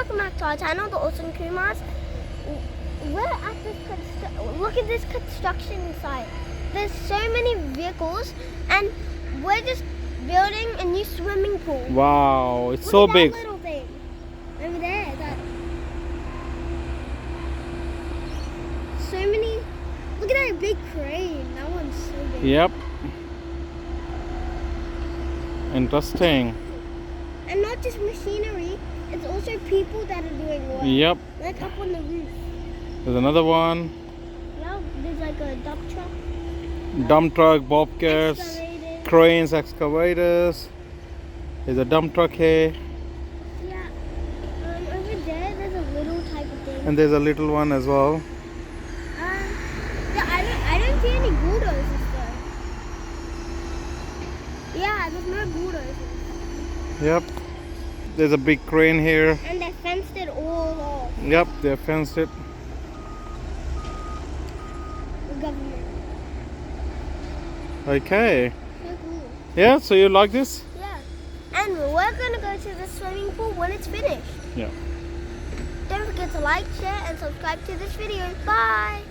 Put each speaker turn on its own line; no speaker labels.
welcome back to our channel, The Awesome Kumas. We're at this look at this construction site. There's so many vehicles, and we're just building a new swimming pool.
Wow, it's
Look
so
at
big.
That little thing over there. So many. Look at that big crane. That one's so big.
Yep. Interesting.
And not just machinery, it's also people that are doing work.
Yep.
Like up on the roof.
There's another one.
Now there's like a dump truck.
Dump truck, bobcats,
Excavators.
cranes, excavators. There's a dump truck here.
Yeah. Over there, there's a little type of thing.
And there's a little one as well.
Yeah, I don't see any bulldozers though. Yeah, there's no bulldozers.
Yep. There's a big crane here.
And they fenced it all off.
Yep, they fenced it.
The government.
Okay.
So cool.
Yeah, so you like this?
Yeah. And we're gonna go to the swimming pool when it's finished.
Yeah.
Don't forget to like, share, and subscribe to this video. Bye!